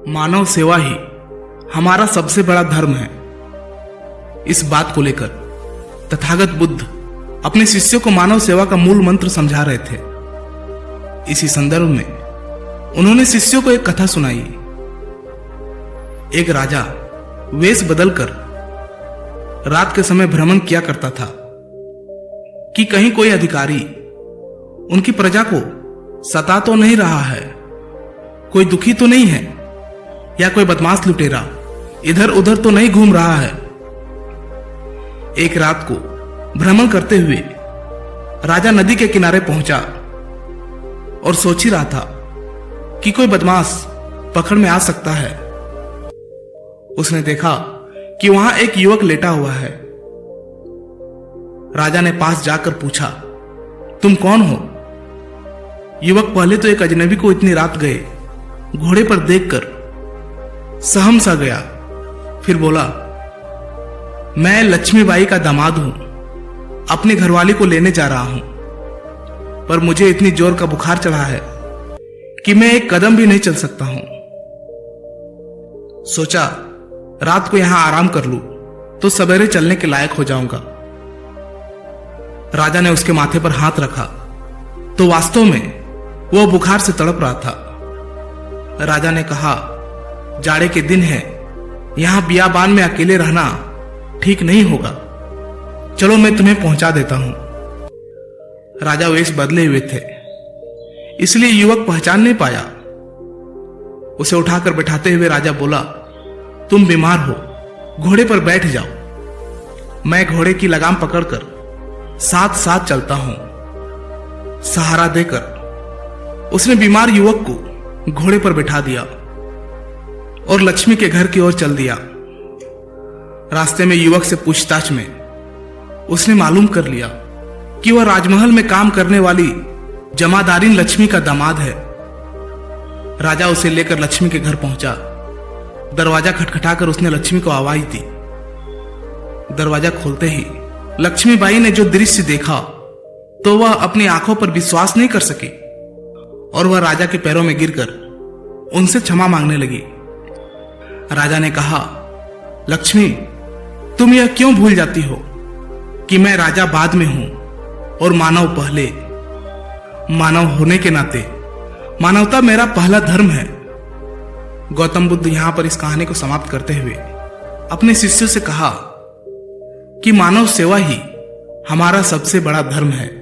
मानव सेवा ही हमारा सबसे बड़ा धर्म है। इस बात को लेकर तथागत बुद्ध अपने शिष्यों को मानव सेवा का मूल मंत्र समझा रहे थे। इसी संदर्भ में उन्होंने शिष्यों को एक कथा सुनाई। एक राजा वेश बदलकर रात के समय भ्रमण किया करता था कि कहीं कोई अधिकारी उनकी प्रजा को सता तो नहीं रहा है, कोई दुखी तो नहीं है, या कोई बदमाश लुटेरा इधर उधर तो नहीं घूम रहा है। एक रात को भ्रमण करते हुए राजा नदी के किनारे पहुंचा और सोच ही रहा था कि कोई बदमाश पकड़ में आ सकता है। उसने देखा कि वहां एक युवक लेटा हुआ है। राजा ने पास जाकर पूछा, तुम कौन हो? युवक पहले तो एक अजनबी को इतनी रात गए घोड़े पर देखकर सहम सा गया, फिर बोला, मैं लक्ष्मीबाई का दामाद हूं, अपनी घरवाली को लेने जा रहा हूं, पर मुझे इतनी जोर का बुखार चढ़ा है कि मैं एक कदम भी नहीं चल सकता हूं। सोचा रात को यहां आराम कर लूं तो सवेरे चलने के लायक हो जाऊंगा। राजा ने उसके माथे पर हाथ रखा तो वास्तव में वह बुखार से तड़प रहा था। राजा ने कहा, जाड़े के दिन है, यहां बियाबान में अकेले रहना ठीक नहीं होगा, चलो मैं तुम्हें पहुंचा देता हूं। राजा वेश बदले हुए थे, इसलिए युवक पहचान नहीं पाया। उसे उठाकर बैठाते हुए राजा बोला, तुम बीमार हो, घोड़े पर बैठ जाओ, मैं घोड़े की लगाम पकड़कर साथ साथ चलता हूं। सहारा देकर उसने बीमार युवक को घोड़े पर बैठा दिया और लक्ष्मी के घर की ओर चल दिया। रास्ते में युवक से पूछताछ में उसने मालूम कर लिया कि वह राजमहल में काम करने वाली जमादारिन लक्ष्मी का दामाद है। राजा उसे लेकर लक्ष्मी के घर पहुंचा। दरवाजा खटखटाकर उसने लक्ष्मी को आवाज दी। दरवाजा खोलते ही लक्ष्मीबाई ने जो दृश्य देखा तो वह अपनी आंखों पर विश्वास नहीं कर सकी और वह राजा के पैरों में गिरकर उनसे क्षमा मांगने लगी। राजा ने कहा, लक्ष्मी, तुम यह क्यों भूल जाती हो कि मैं राजा बाद में हूं और मानव पहले। मानव होने के नाते मानवता मेरा पहला धर्म है। गौतम बुद्ध यहां पर इस कहानी को समाप्त करते हुए अपने शिष्यों से कहा कि मानव सेवा ही हमारा सबसे बड़ा धर्म है।